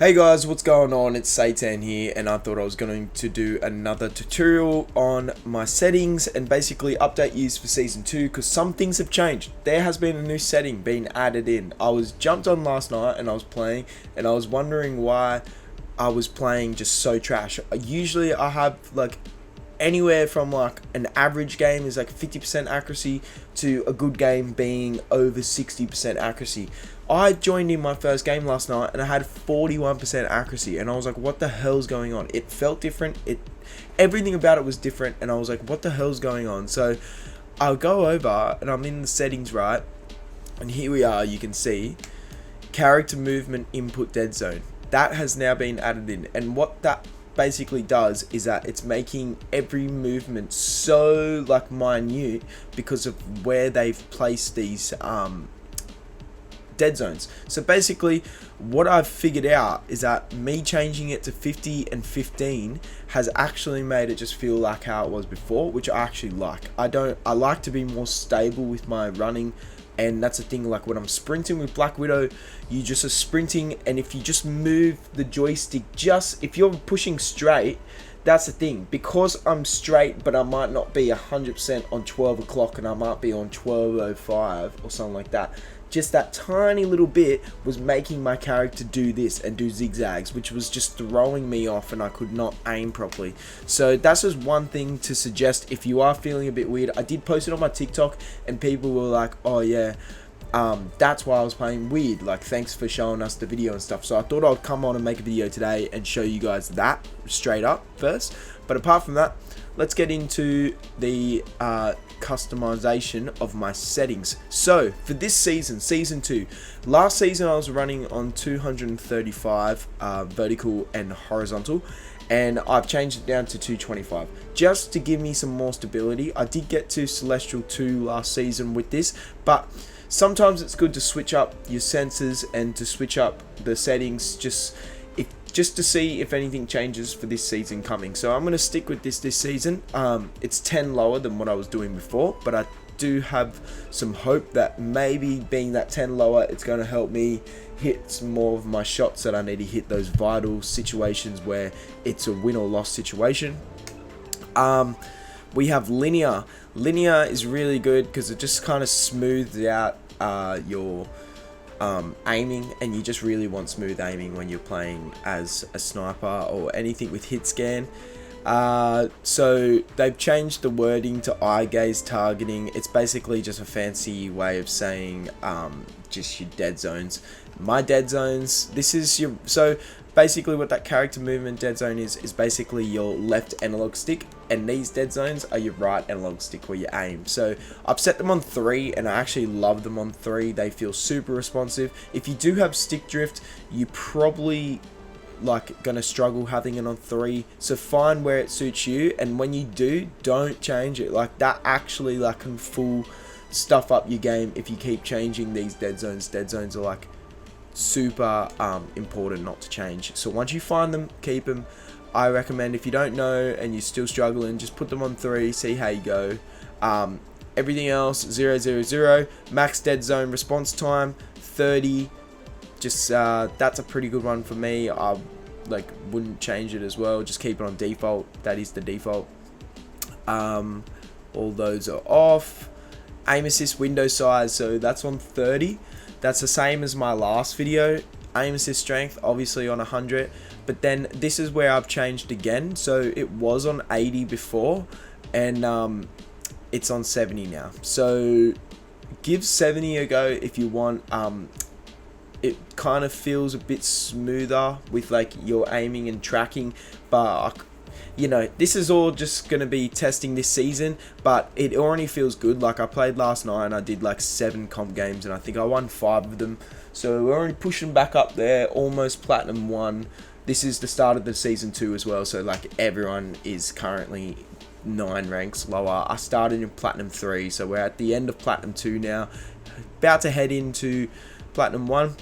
Hey guys, what's going on? It's Satan here, and I thought I was going to do another tutorial on my settings and basically update you for season 2 because some things have changed. There has been a new setting being added in. I was jumped on last night and I was playing and I was wondering why I was playing just so trash. Usually I have like anywhere from like an average game is like 50% accuracy to a good game being over 60% accuracy. I joined in my first game last night and I had 41% accuracy and I was like, what the hell's going on? It felt different. Everything about it was different and I was like, what the hell's going on? So I'll go over and I'm in the settings, right? And here we are, you can see character movement input dead zone. That has now been added in, and what that basically does is that it's making every movement so like minute because of where they've placed these dead zones. So basically what I've figured out is that me changing it to 50 and 15 has actually made it just feel like how it was before, which I actually like. I like to be more stable with my running. And that's the thing, like when I'm sprinting with Black Widow, you just are sprinting, and if you just move the joystick, if you're pushing straight, that's the thing. Because I'm straight, but I might not be 100% on 12 o'clock, and I might be on 12:05 or something like that. Just that tiny little bit was making my character do this and do zigzags, which was just throwing me off and I could not aim properly. So that's just one thing to suggest if you are feeling a bit weird. I did post it on my TikTok and people were like, oh yeah, that's why I was playing weird. Like, thanks for showing us the video and stuff. So I thought I'd come on and make a video today and show you guys that straight up first. But apart from that, let's get into the customization of my settings. So for this season 2, last season I was running on 235 vertical and horizontal, and I've changed it down to 225 just to give me some more stability. I did get to Celestial 2 last season with this, but sometimes it's good to switch up your sensors and to switch up the settings just to see if anything changes for this season coming. So I'm going to stick with this season. It's 10 lower than what I was doing before, but I do have some hope that maybe being that 10 lower, it's going to help me hit some more of my shots that I need to hit, those vital situations where it's a win or loss situation. We have linear. Linear is really good because it just kind of smooths out your aiming, and you just really want smooth aiming when you're playing as a sniper or anything with hit scan. So they've changed the wording to eye gaze targeting. It's basically just a fancy way of saying just your dead zones. My dead zones, this is your, so basically what that character movement dead zone is basically your left analog stick, and these dead zones are your right analog stick where you aim. So I've set them on 3 and I actually love them on 3. They feel super responsive. If you do have stick drift, you probably like gonna struggle having it on 3, so find where it suits you, and when you do, don't change it. Like that actually like can full stuff up your game if you keep changing these dead zones. Dead zones are like super important not to change. So once you find them, keep them. I recommend, if you don't know and you're still struggling, just put them on 3, see how you go. Everything else 000. Max dead zone response time 30. Just that's a pretty good one for me. I like wouldn't change it as well, just keep it on default. That is the default. All those are off. Aim assist window size, so that's on 30. That's the same as my last video. Aim assist strength obviously on 100, but then this is where I've changed again. So it was on 80 before, and it's on 70 now. So give 70 a go if you want. It kind of feels a bit smoother with like your aiming and tracking, but you know, this is all just going to be testing this season, but it already feels good. Like I played last night and I did like 7 comp games and I think I won 5 of them. So we're already pushing back up there, almost platinum 1. This is the start of the season 2 as well. So like everyone is currently 9 ranks lower. I started in platinum 3, so we're at the end of platinum 2 now, about to head into platinum 1.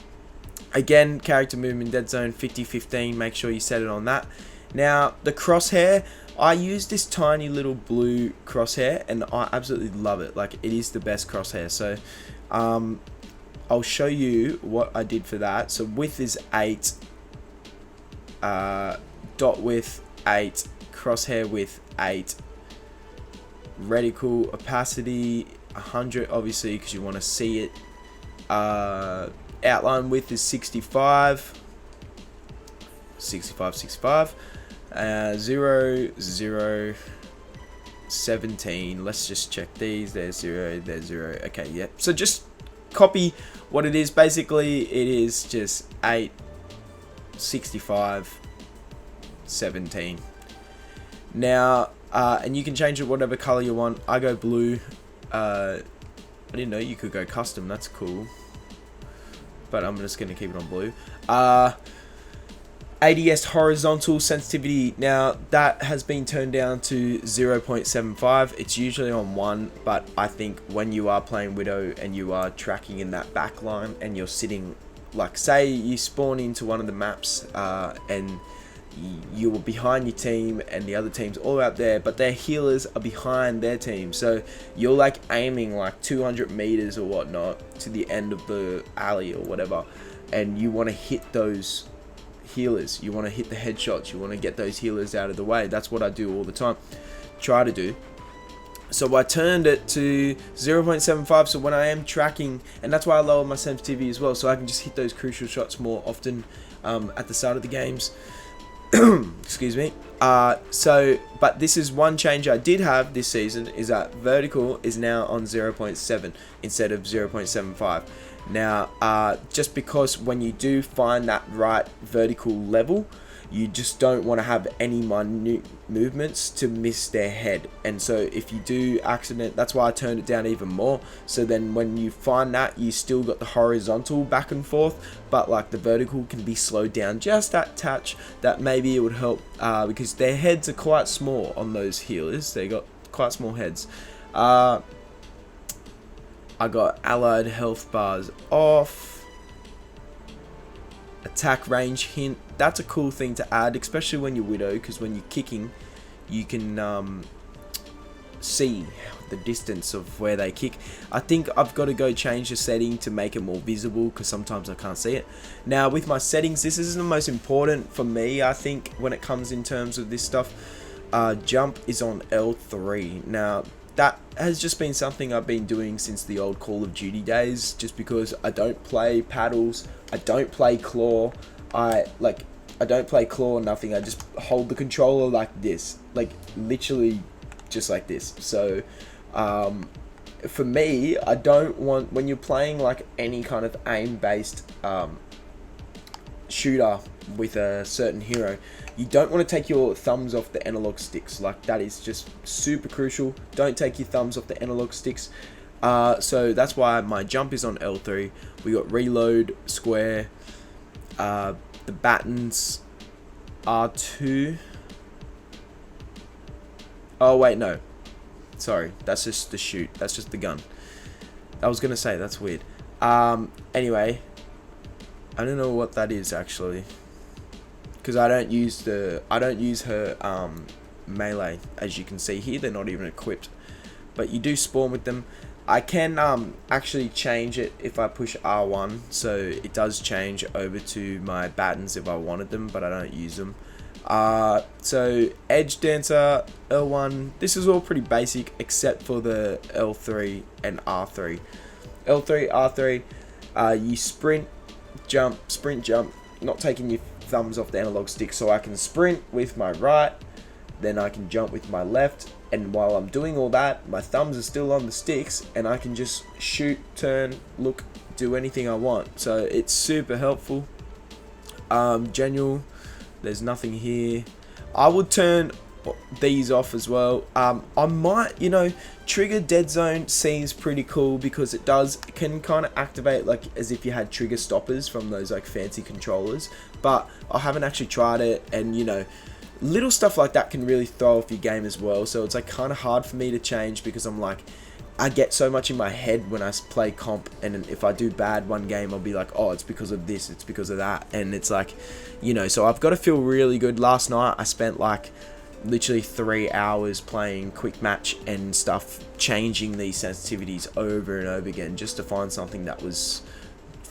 Again, character movement dead zone 50-15, make sure you set it on that. Now the crosshair, I use this tiny little blue crosshair and I absolutely love it. Like, it is the best crosshair. So I'll show you what I did for that. So width is 8, dot width 8, crosshair width 8, reticle opacity 100, obviously because you want to see it. Outline width is 65, 65, 0, 0, 17. Let's just check these. There's 0, there's 0. Okay, yeah. So just copy what it is. Basically, it is just 8, 65, 17. Now, and you can change it whatever color you want. I go blue. I didn't know you could go custom. That's cool. But I'm just going to keep it on blue. ADS horizontal sensitivity. Now, that has been turned down to 0.75. It's usually on 1, but I think when you are playing Widow and you are tracking in that back line and you're sitting, like say you spawn into one of the maps and you were behind your team and the other team's all out there, but their healers are behind their team, so you're like aiming like 200 meters or whatnot to the end of the alley or whatever, and you want to hit those healers, you want to hit the headshots, you want to get those healers out of the way. That's what I do all the time, try to do. So I turned it to 0.75, so when I am tracking, and that's why I lower my sensitivity as well, so I can just hit those crucial shots more often at the start of the games. Excuse me. But this is one change I did have this season, is that vertical is now on 0.7 instead of 0.75. Now, just because when you do find that right vertical level, you just don't want to have any minute movements to miss their head. And so if you do accident, that's why I turned it down even more. So then when you find that, you still got the horizontal back and forth, but like the vertical can be slowed down just that touch. That maybe it would help because their heads are quite small on those healers. They got quite small heads. I got allied health bars off. Attack range hint. That's a cool thing to add, especially when you're Widow, because when you're kicking, you can see the distance of where they kick. I think I've got to go change the setting to make it more visible, because sometimes I can't see it. Now, with my settings, this is the most important for me, I think, when it comes in terms of this stuff. Jump is on L3. Now, that has just been something I've been doing since the old Call of Duty days, just because I don't play paddles, I don't play claw, I don't play claw or nothing. I just hold the controller like this, like literally just like this. So for me, I don't want, when you're playing like any kind of aim based shooter with a certain hero, you don't want to take your thumbs off the analog sticks. Like, that is just super crucial. Don't take your thumbs off the analog sticks. So that's why my jump is on L3. We got reload, square, the battens R2. Oh wait, no, sorry, that's just the shoot, that's just the gun. I was gonna say that's weird. Anyway, I don't know what that is actually, because I don't use her melee. As you can see here, they're not even equipped, but you do spawn with them. I can actually change it if I push R1, so it does change over to my battens if I wanted them, but I don't use them. So edge dancer, L1, this is all pretty basic except for the L3 and R3. L3, R3, you sprint, jump, not taking your thumbs off the analog stick, so I can sprint with my right, then I can jump with my left, and while I'm doing all that, my thumbs are still on the sticks, and I can just shoot, turn, look, do anything I want. So it's super helpful. General, there's nothing here. I would turn these off as well. I might, trigger dead zone seems pretty cool, because it can kind of activate like as if you had trigger stoppers from those like fancy controllers, but I haven't actually tried it, and little stuff like that can really throw off your game as well. So it's like kind of hard for me to change, because I'm like, I get so much in my head when I play comp, and if I do bad one game, I'll be like, oh, it's because of this, it's because of that, and it's like, so I've got to feel really good. Last night I spent like literally 3 hours playing quick match and stuff, changing these sensitivities over and over again, just to find something that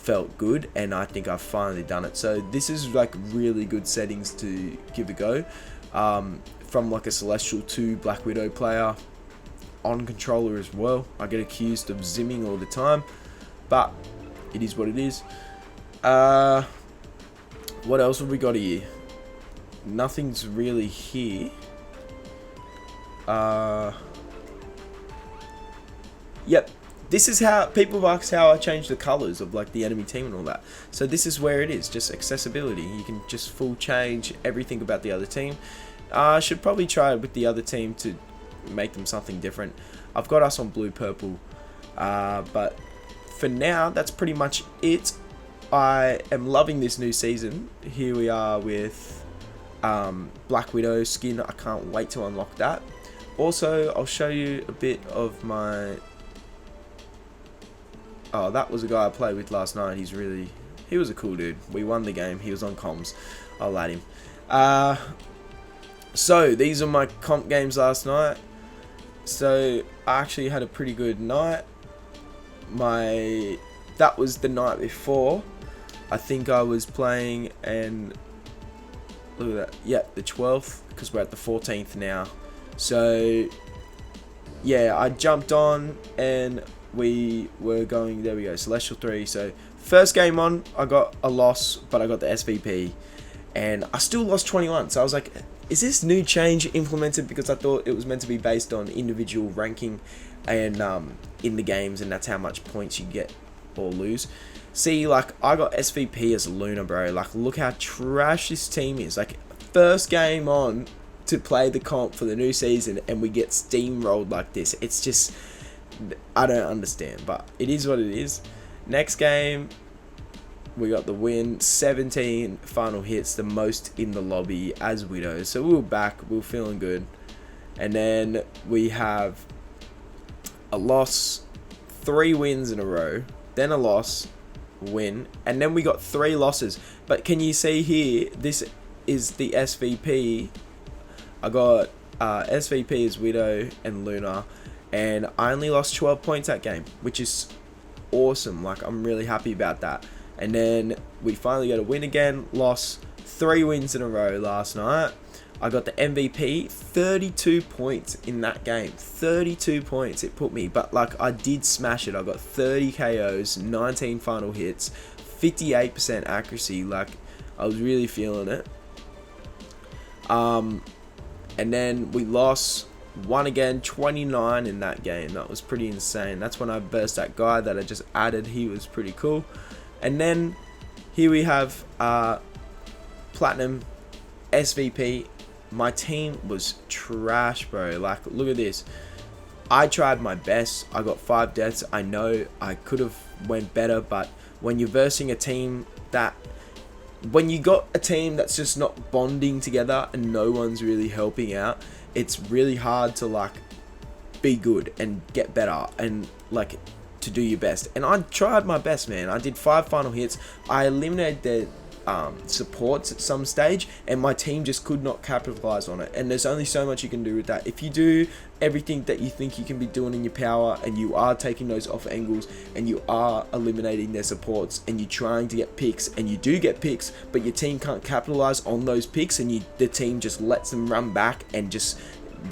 felt good, and I think I've finally done it. So this is like really good settings to give a go. From like a Celestial to Black Widow player on controller as well. I get accused of zimming all the time, but it is what it is. What else have we got here? Nothing's really here. Yep. This is how people ask how I change the colors of like the enemy team and all that. So this is where it is, just accessibility. You can just full change everything about the other team. I should probably try it with the other team to make them something different. I've got us on blue purple, but for now that's pretty much it. I am loving this new season. Here we are with Black Widow skin. I can't wait to unlock that. Also, I'll show you a bit of my... Oh, that was a guy I played with last night. He was a cool dude. We won the game. He was on comms. I'll add him. So, these are my comp games last night. So, I actually had a pretty good night. That was the night before. I think I was playing, and look at that. Yep, the 12th, because we're at the 14th now. So, yeah, I jumped on, and we were going, there we go, Celestial 3. So first game on, I got a loss, but I got the SVP, and I still lost 21. So I was like, is this new change implemented? Because I thought it was meant to be based on individual ranking and in the games, and that's how much points you get or lose. See, like, I got SVP as Luna, bro. Like, look how trash this team is. Like, first game on to play the comp for the new season, and we get steamrolled like this. It's just, I don't understand, but it is what it is. Next game, we got the win. 17 final hits, the most in the lobby as Widow. So we were back, we were feeling good. And then we have a loss, 3 wins in a row, then a loss, win, and then we got 3 losses. But can you see here, this is the SVP. I got SVP as Widow and Luna, and I only lost 12 points that game, which is awesome. Like, I'm really happy about that. And then we finally got a win again. Lost 3 wins in a row last night. I got the MVP, 32 points in that game. 32 points it put me, but like, I did smash it. I got 30 KOs, 19 final hits, 58% accuracy. Like, I was really feeling it. And then we lost, won again, 29 in that game. That was pretty insane. That's when I burst that guy that I just added. He was pretty cool. And then here we have Platinum, SVP. My team was trash, bro. Like, look at this. I tried my best. I got 5 deaths. I know I could have went better, but when you're versing a team that... When you got a team that's just not bonding together and no one's really helping out, it's really hard to, like, be good and get better and, like, to do your best. And I tried my best, man. I did 5 final hits. I eliminated their supports at some stage, and my team just could not capitalize on it. And there's only so much you can do with that. If you do everything that you think you can be doing in your power, and you are taking those off angles, and you are eliminating their supports, and you're trying to get picks, and you do get picks, but your team can't capitalize on those picks, and the team just lets them run back and just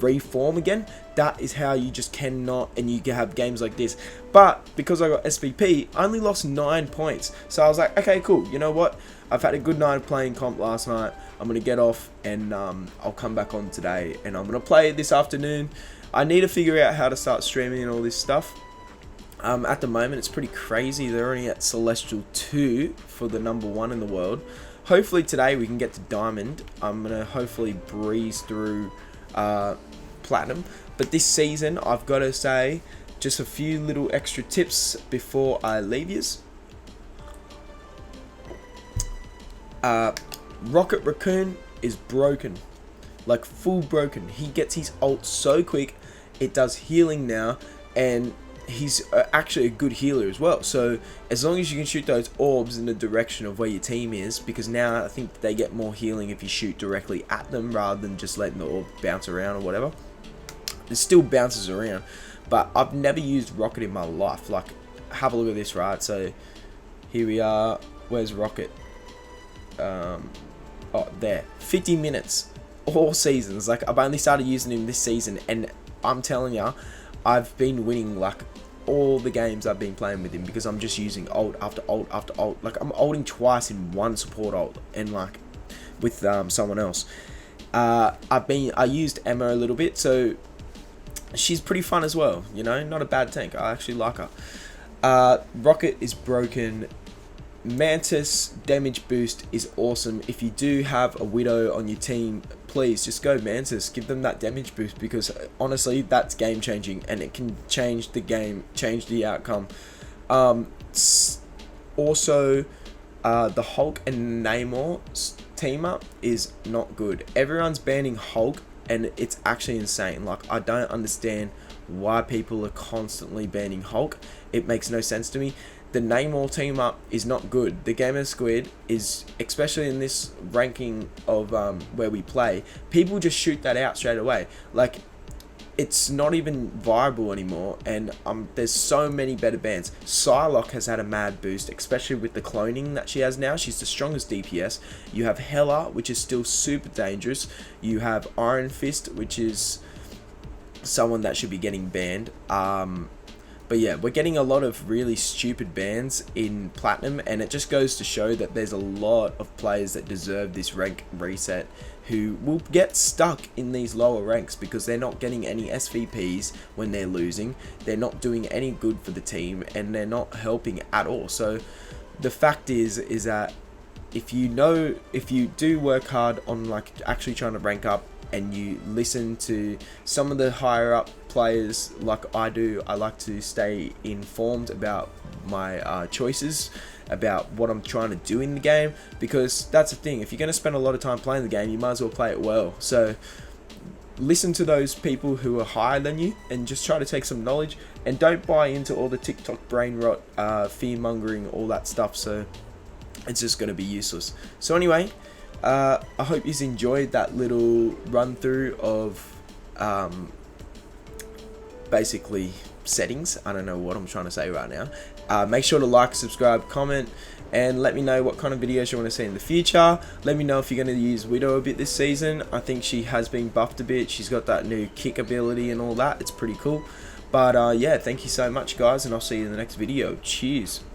reform again, that is how you just cannot, and you can have games like this. But because I got SVP, I only lost 9 points. So I was like, okay, cool, you know what, I've had a good night of playing comp last night. I'm going to get off, and I'll come back on today, and I'm going to play this afternoon. I need to figure out how to start streaming and all this stuff. At the moment, it's pretty crazy. They're only at Celestial 2 for the #1 in the world. Hopefully today we can get to Diamond. I'm going to hopefully breeze through Platinum. But this season, I've got to say, just a few little extra tips before I leave yous. Rocket Raccoon is broken, like full broken. He gets his ult so quick, it does healing now, and he's actually a good healer as well. So as long as you can shoot those orbs in the direction of where your team is, because now I think they get more healing if you shoot directly at them rather than just letting the orb bounce around or whatever. It still bounces around, but I've never used Rocket in my life. Like, have a look at this, right? So Here we are. Where's Rocket? Oh, there. 50 minutes. All seasons. Like, I've only started using him this season, and I'm telling you, I've been winning like all the games I've been playing with him because I'm just using ult after ult after ult. Like, I'm ulting twice in one support ult, and like with someone else. I used Emma a little bit, so she's pretty fun as well. You know, not a bad tank. I actually like her. Rocket is broken. Mantis damage boost is awesome. If you do have a Widow on your team, please just go Mantis. Give them that damage boost, because honestly, that's game changing, and it can change the game, change the outcome. Also, the Hulk and Namor team up is not good. Everyone's banning Hulk, and it's actually insane. Like, I don't understand why people are constantly banning Hulk. It makes no sense to me. The Namor team up is not good. The Gamer Squid is, especially in this ranking of where we play, people just shoot that out straight away. Like, it's not even viable anymore, and there's so many better bans. Psylocke has had a mad boost, especially with the cloning that she has now. She's the strongest DPS. You have Hela, which is still super dangerous. You have Iron Fist, which is someone that should be getting banned. But yeah, we're getting a lot of really stupid bans in Platinum, and it just goes to show that there's a lot of players that deserve this rank reset who will get stuck in these lower ranks because they're not getting any SVPs when they're losing. They're not doing any good for the team, and they're not helping at all. So the fact is that if you do work hard on like actually trying to rank up, and you listen to some of the higher up players like I do, I like to stay informed about my choices, about what I'm trying to do in the game, because that's the thing. If you're going to spend a lot of time playing the game, you might as well play it well. So listen to those people who are higher than you, and just try to take some knowledge, and don't buy into all the TikTok brain rot, fear mongering, all that stuff. So it's just going to be useless. So anyway, I hope you enjoyed that little run through of basically settings. I don't know what I'm trying to say right now. Make sure to like, subscribe, comment, and let me know what kind of videos you want to see in the future. Let me know if you're going to use Widow a bit this season. I think she has been buffed a bit. She's got that new kick ability and all that. It's pretty cool. But yeah, thank you so much, guys, and I'll see you in the next video. Cheers.